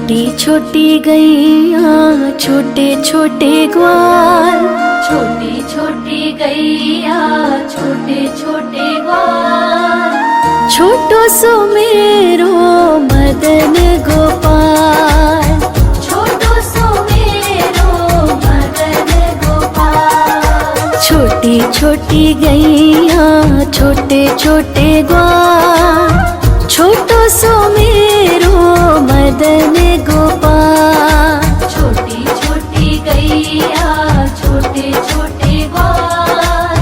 छोटी छोटी गैया छोटे छोटे ग्वाल, छोटी छोटी गैया छोटे छोटे ग्वाल, छोटो सो मेरो मदन गोपाल, छोटो सो मेरो मदन गोपाल। छोटी छोटी गैया छोटे छोटे ग्वाल, छोटो सो मेरो मदन गोपाल। छोटी छोटी गैया छोटे छोटे ग्वाल,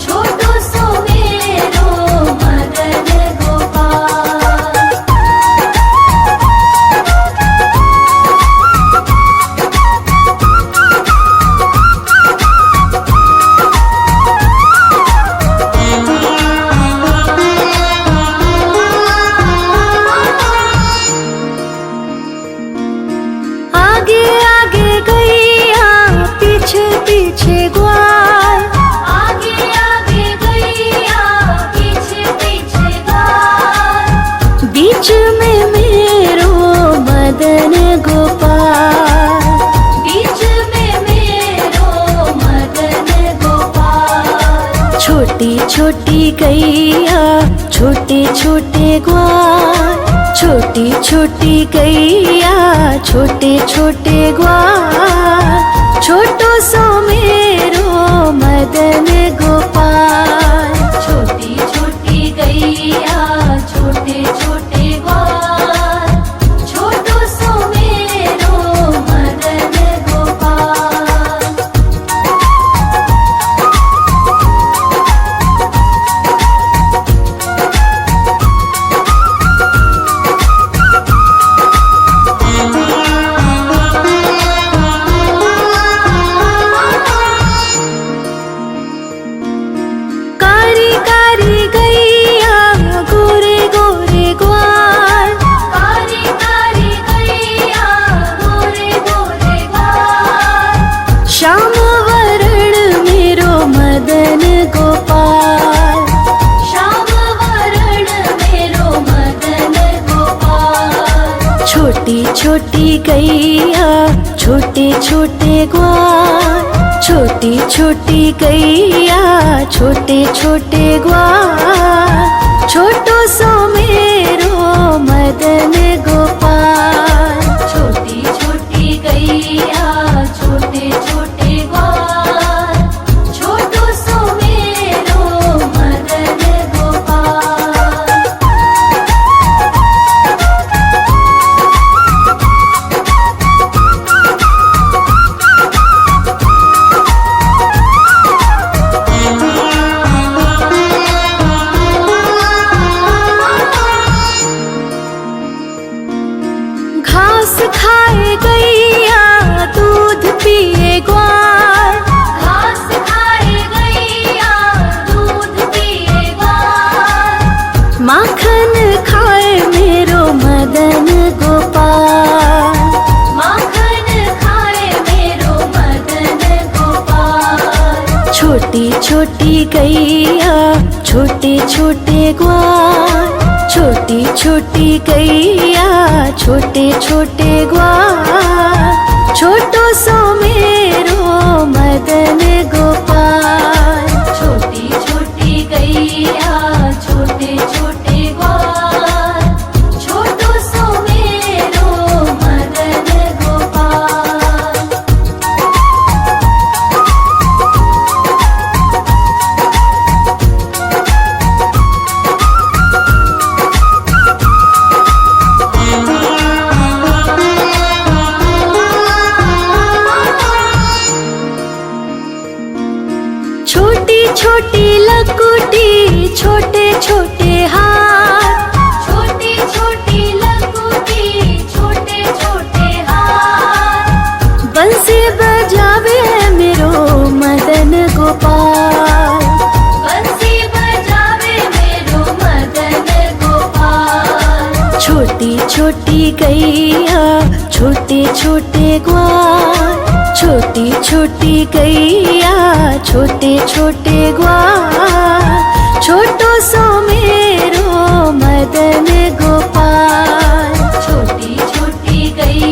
छोटो सो मेरो मदन गोपाल। आगे आगे गैया पीछे पीछे ग्वाल, आगे आगे गैया पीछे पीछे ग्वाल, बीच में मेरो मदन गोपाल। बीच में मेरो मदन गोपाल। छोटी छोटी गैया छोटे छोटे ग्वाल, छोटी छोटी गैया छोटे छोटे ग्वाल, छोटो सो मेरो मदन गोपाल। छोटी छोटी गैया छोटे छोटे ग्वाल, छोटो सो मेरो मदन गोपाल। कारी कारी गैया गोरे गोरे ग्वाल, कारी कारी गैया गोरे गोरे ग्वाल, श्याम वरण मेरो मदन गोपाल। श्याम वरण मेरो मदन गोपाल। छोटी छोटी गैया छोटे छोटे ग्वाल, छोटी छोटी गैया छोटे छोटे ग्वाल, छोटो सो मेरो मदन गोपाल। छोटी छोटी गैया छोटे छोटे ग्वाल, छोटो सो मेरो मदन गोपाल। घास खाए गैया दूध पिए ग्वाल, घास खाए गैया दूध पिए ग्वाल, माखन खाए मेरो मदन गोपाल। माखन खाए मेरो मदन गोपाल। छोटी छोटी गैया छोटे छोटे ग्वाल, छोटी छोटी गैया छोटे छोटे ग्वाल, छोटो सो मेरो मदन गोपाल। छोटी छोटी गैया छोटे छोटे ग्वाल, छोटो सो मेरो मदन गोपाल। छोटी छोटी लकुटी छोटे छोटे हाथ, छोटी छोटी लकुटी छोटे छोटे हाथ, बंसी बजावे मेरो मदन गोपाल। बंसी बजावे मेरो मदन गोपाल। छोटी छोटी गैया छोटे छोटे ग्वाल, छोटी छोटी गैया छोटे छोटे ग्वाल, छोटो सो मेरो मदन गोपाल। छोटी छोटी गैया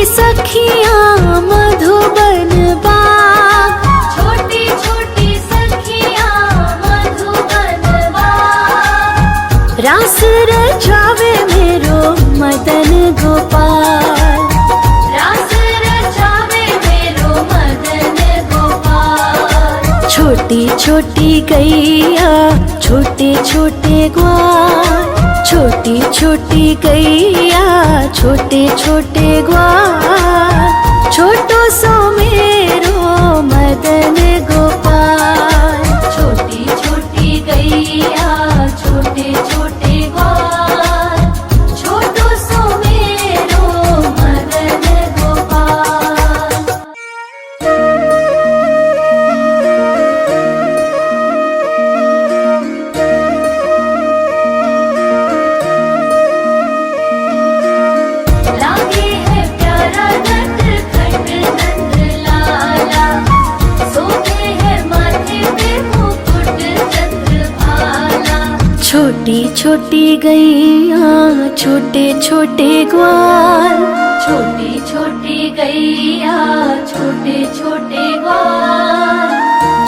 सखियाँ मधुबन बाग, छोटी छोटी सखियाँ मधुबन बाग, रास रचावे मेरो मदन गोपाल। रास रचावे मेरो मदन गोपाल। छोटी छोटी गैया छोटे छोटे ग्वाल, छोटी छोटी गैया छोटे छोटे ग्वाल, छोटो सो मेरो मदन गोपाल। छोटी छोटी गैया छोटे छोटे ग्वाल, छोटो सो मेरो मदन गोपाल। लागे है प्यारा नटखट नंद लाला, सोते है माथे पे मुकुट चंद्रभाला। छोटी छोटी गैया छोटे छोटे ग्वाल, छोटी छोटी गैया छोटे छोटे ग्वाल,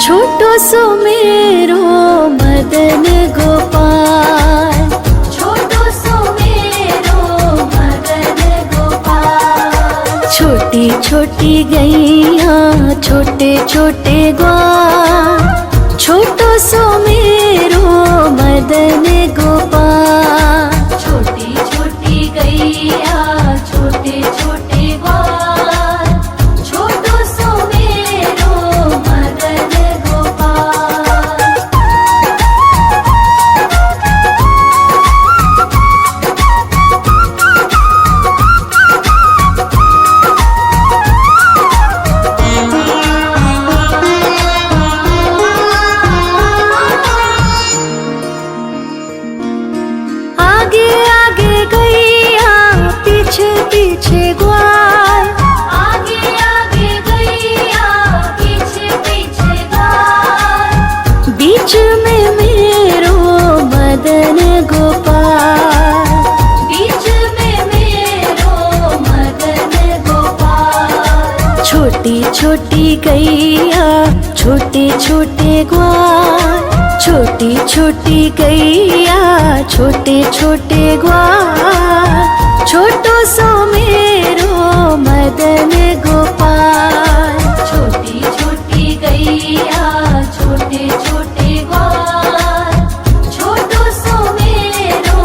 छोटो सो मेरो मदन गोपाल। छोटो सो मेरो मदन गोपाल। छोटी छोटी गैया छोटे छोटे ग्वाल, छोटो सो मेरो मदन गोपाल। छोटी छोटी गैया छोटे छोटे ग्वाल, छोटो सो मेरो मदन गोपाल। आगे आगे गैया पीछे पीछे ग्वाल, आगे आगे गैया पीछे पीछे ग्वाल, बीच में मेरो मदन गोपाल। बीच में मेरो मदन गोपाल। छोटी छोटी गैया छोटे छोटे ग्वाल, छोटी छोटी गैया छोटे छोटे ग्वाल, छोटो सो मेरो मदन गोपाल। छोटी छोटी गैया छोटे छोटे ग्वाल, छोटो सो मेरो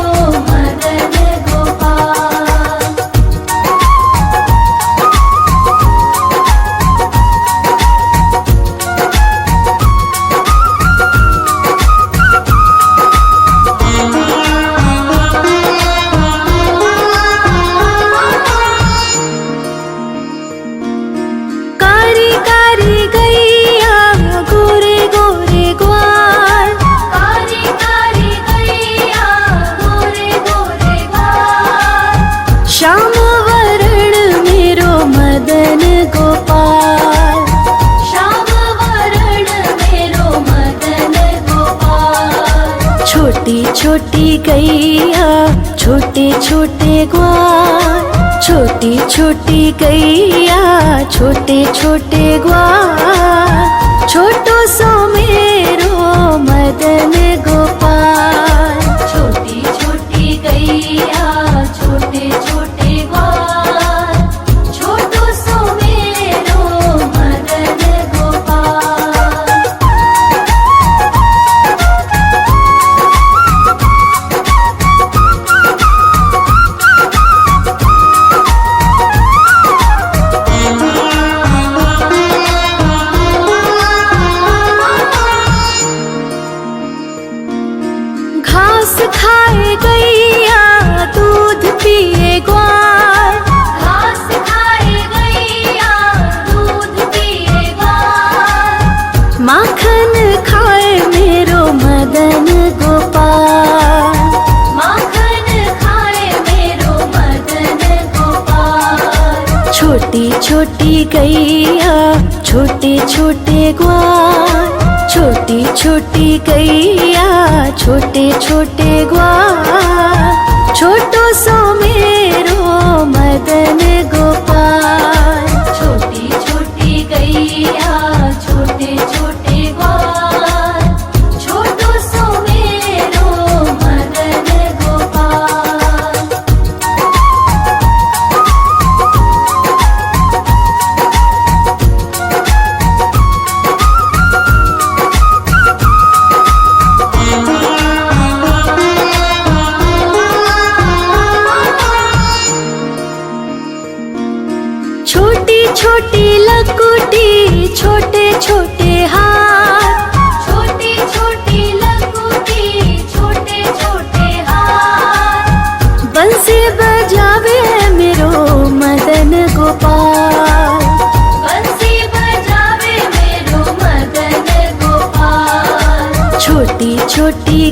मदन गोपाल। कारी कारी गैया गोरे गोरे ग्वाल, कारी कारी गैया गोरे गोरे ग्वाल, श्याम वरण मेरो मदन गोपाल। श्याम वरण मेरो मदन गोपाल। छोटी छोटी गैया छोटे छोटे ग्वाल, छोटी छोटी गैया छोटे छोटे ग्वाल, छोटो सो मेरो मदन गोपाल। छोटी छोटी गैया छोटे छोटे ग्वाल, छोटो सो मेरो मदन गोपाल। घास खाए गैया दूध पिए ग्वाल, घास खाए गैया दूध पिए ग्वाल, माखन खाए मेरो मदन गोपाल। माखन खाए मेरो मदन गोपाल। छोटी छोटी गैया छोटे छोटे ग्वाल, छोटी छोटी गैया छोटे छोटे ग्वाल, छोटो सो मेरो मदन गोपाल।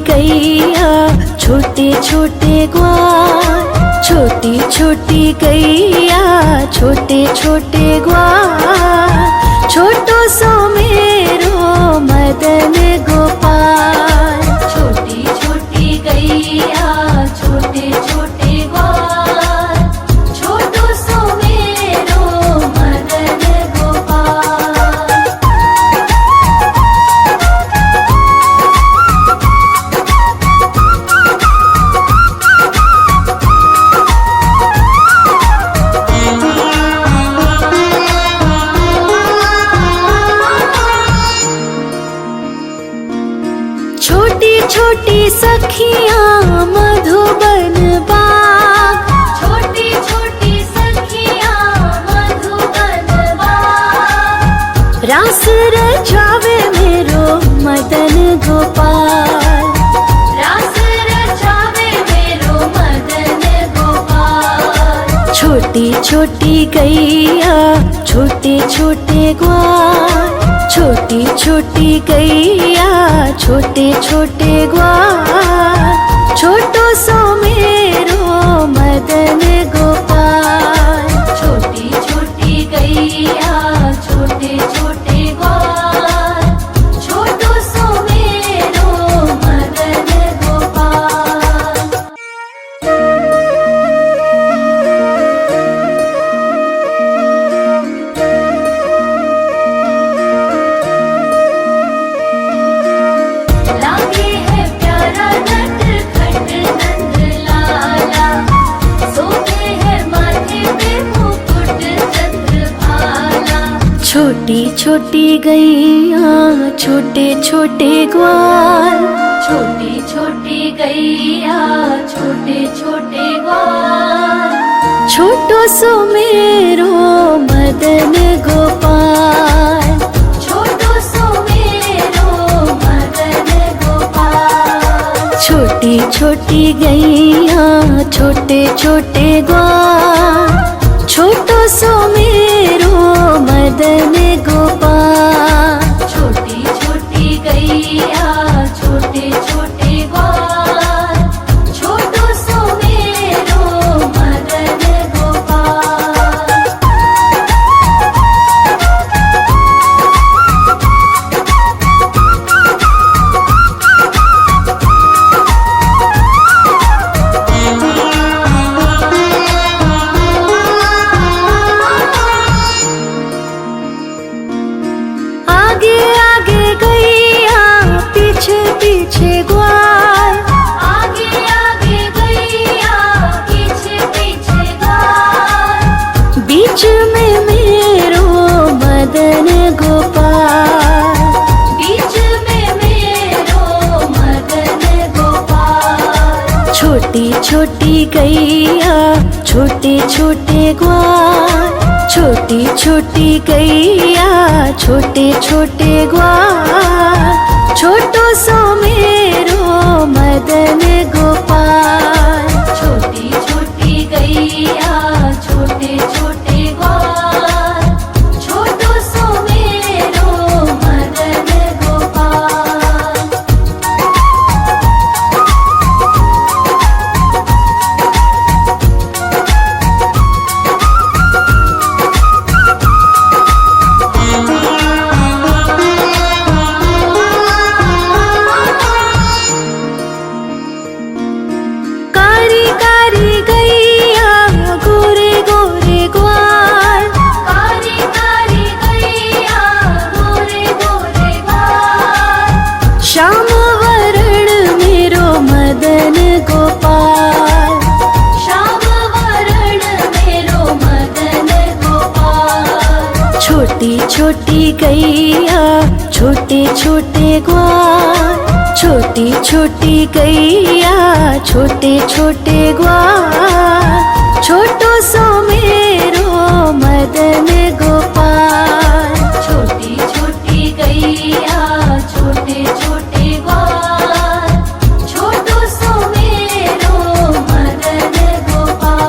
गैया छोटे छोटे ग्वाल, छोटी छोटी गैया छोटे छोटे ग्वाल, छोटो सो मेरो मदन गोपाल। छोटी छोटी गैया छोटे छोटे ग्वाल, छोटो सो मेरो मदन गोपाल। छोटी छोटी सखियाँ मधुबन बाग, छोटी छोटी सखियाँ मधुबन बाग, रास रचावे मेरो मदन गोपाल। रास रचावे मेरो मदन गोपाल। छोटी छोटी गैया छोटे छोटे ग्वाल, छोटी छोटी गैया छोटे छोटे ग्वाल, छोटो सो मेरो मदन गोपाल। छोटी छोटी गैया छोटे छोटे ग्वाल, छोटो सो मेरो मदन गोपाल। लागे है प्यारा नटखट नंद लाला, सोते है माथे पे मुकुट चंद्रभाला। छोटी छोटी गैया छोटे छोटे ग्वाल, छोटी छोटी गैया छोटे छोटे ग्वाल, छोटो सो मेरो मदन गोपाल। छोटो सो मेरो मदन गोपाल। छोटी छोटी गैया छोटे छोटे ग्वाल, छोटो सो मेरो मदन गोपाल। छोटी छोटी गैया छोटे छोटे ग्वाल, छोटो सो मेरो मदन गोपाल। आगे आगे गैया पीछे पीछे ग्वाल, आगे आगे गैया पीछे पीछे ग्वाल, बीच में मेरो मदन गोपाल। बीच में मेरो मदन गोपाल। छोटी छोटी गैया छोटे छोटे ग्वाल, छोटी छोटी गैया छोटे छोटे ग्वाल, छोटो सो मेरो मदन गोपाल। छोटी छोटी गैया छोटे छोटे ग्वाल, छोटो सो मेरो मदन गोपाल। कारी कारी गैया गोरे गोरे ग्वाल, कारी कारी गैया गोरे गोरे ग्वाल, श्याम वरण मेरो मदन गोपाल। श्याम वरण मेरो मदन गोपाल। छोटी छोटी गैया छोटे छोटे ग्वाल, छोटी छोटी गैया छोटे छोटे ग्वाल, छोटो सो मेरो मदन गोपाल। छोटी छोटी गैया छोटे छोटे ग्वाल, छोटो सो मेरो मदन गोपाल।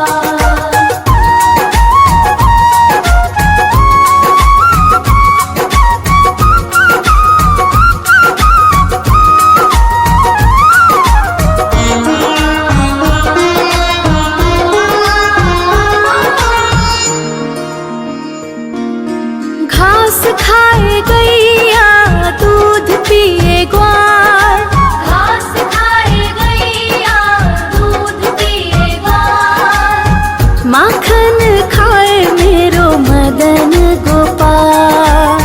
मदन गोपाल।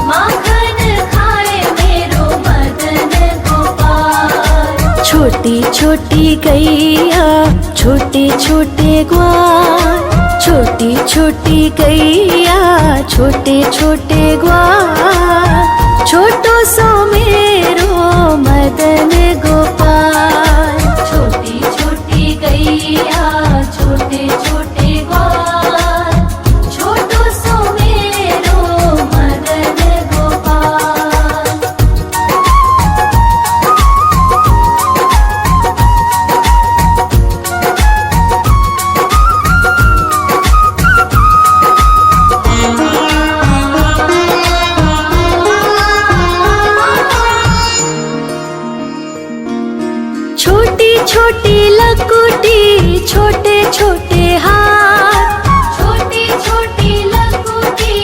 माखन खाए मेरो मदन गोपाल। छोटी छोटी गैया छोटे छोटे ग्वाल, छोटी छोटी गैया छोटे छोटे ग्वाल, छोटो सो मेरो मदन गोपाल। छोटी छोटी गैया छोटे छोटे ग्वाल, छोटो सो मेरो मदन गोपाल। छोटी छोटी लकुटी छोटे छोटे हाथ, छोटी छोटी लकुटी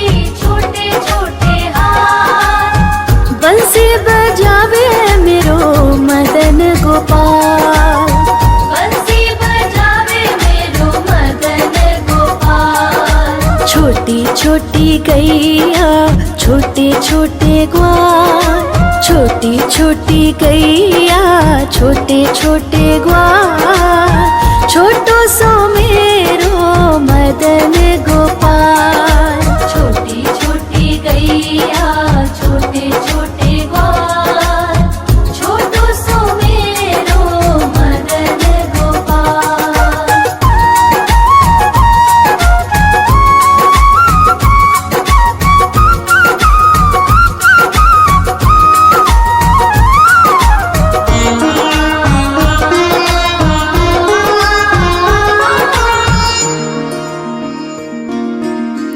छोटे छोटे हाथ, बंसी बजावे मेरो मदन गोपाल। बंसी बजावे मेरो मदन गोपाल। छोटी छोटी गैया छोटे छोटे ग्वाल, छोटी छोटी गैया छोटे छोटे ग्वाल, छोटो सो मेरो मदन गोपाल। छोटी छोटी गैया छोटे छोटे ग्वाल, छोटो सो मेरो मदन गोपाल।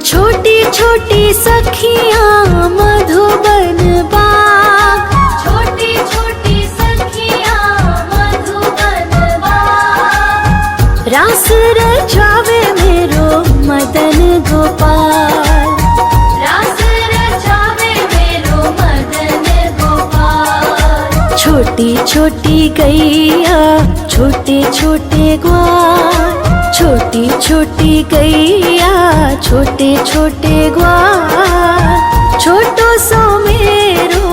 छोटी छोटी सखियाँ मधुबन बाग, छोटी छोटी सखियाँ मधुबन बाग, रास रचावे मेरो मदन गोपाल। रास रचावे मेरो मदन गोपाल। छोटी छोटी गैया छोटे छोटे ग्वाल, छोटी छोटी गैया छोटे छोटे ग्वाल, छोटो सो मेरो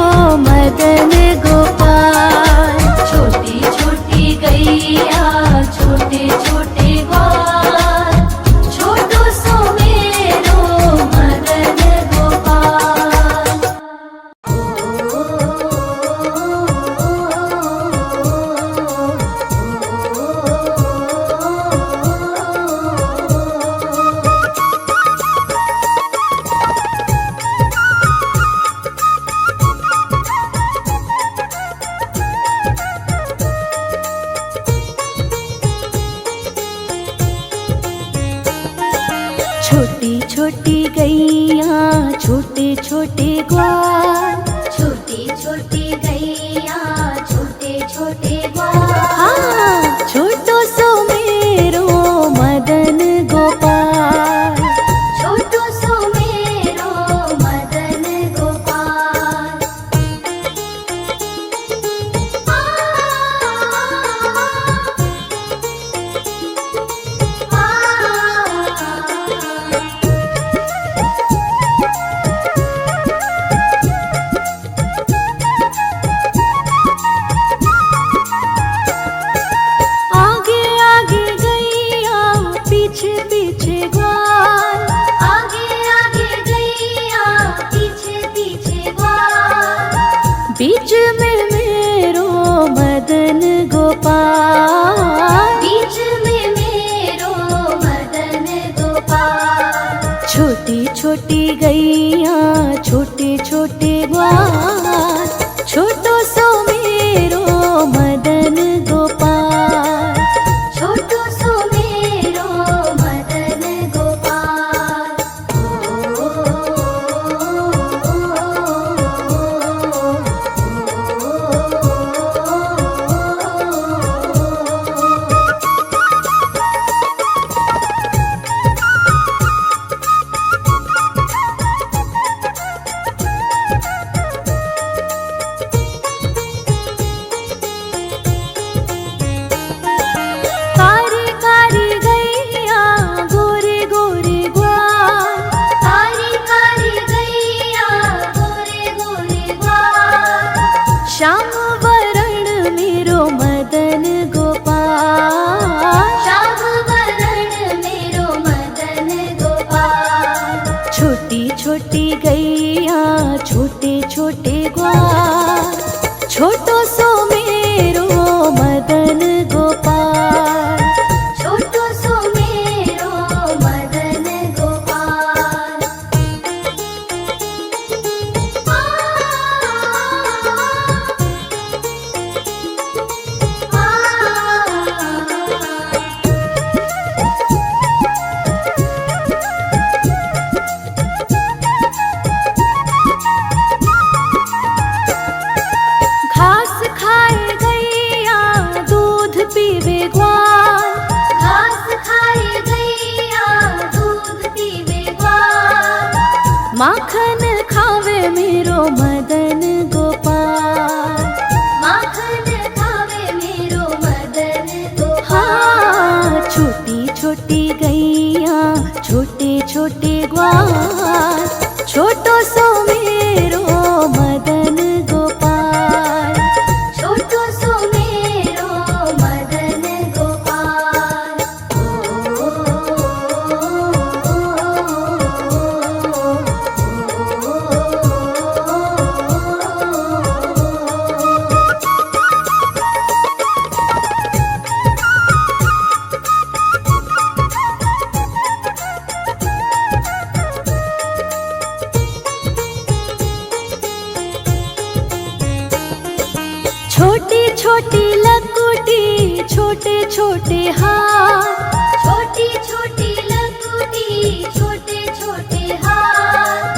मदन गोपाल। छोटी छोटी गैया छोटे छोटे ग्वाल, छोटो सो मेरो मदन गोपाल। छोटी छोटी गैया छोटे छोटे ग्वाल, छोटी छोटी गैया छोटे छोटे ग्वाल, हाँ छोटो सो मेरो मदन गोपाल। छोटो सो मेरो मदन गोपाल। आगे आगे गैया पीछे पीछे ग्वाल, आगे आगे गैया पीछे पीछे ग्वाल, बीच में मेरो मदन गोपाल। बीच में मेरो मदन गोपाल। छोटी छोटी गैया छोटे छोटे ग्वाल, छोटो सो मेरो मदन गोपाल। छोटो सो मेरो मदन गोपाल। माखन खावे मेरो मदन गोपाल। माखन खावे मेरो मदन गोपाल। हाँ, छोटी छोटी गैया छोटे छोटे ग्वाल, छोटो सो मेरो मदन गोपाल। छोटो सो मेरो मदन गोपाल। छोटी छोटी लकुटी छोटे छोटे हाथ, छोटी छोटी लकुटी छोटे छोटे हाथ।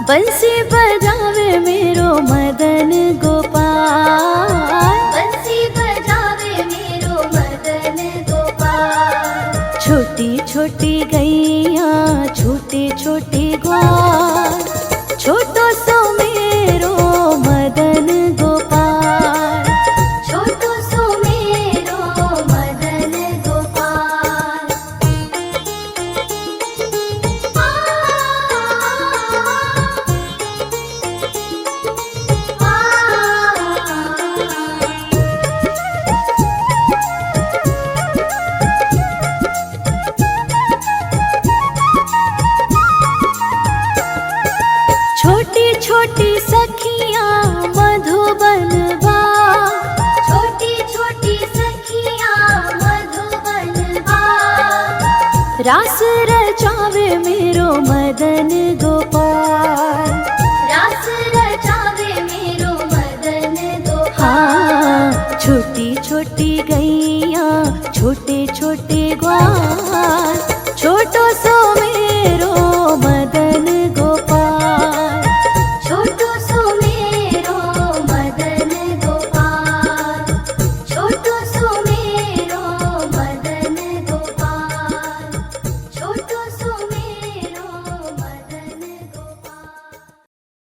बंसी बजावे मेरो मदन गोपाल। बंसी बजावे मेरो मदन गोपाल। छोटी छोटी गैया छोटे छोटे ग्वाल, छोटो सो मेरो मदन गोपाल। छोटो सो मेरो मदन गोपाल। छोटी छोटी सखियाँ मधुबन बाग, छोटी छोटी सखियाँ मधुबन बाग। रास रचावे मेरो मदन गोपाल। रास रचावे मेरो मदन गोपाल। हाँ, छोटी छोटी गैया छोटे छोटे ग्वाल, छोटो सो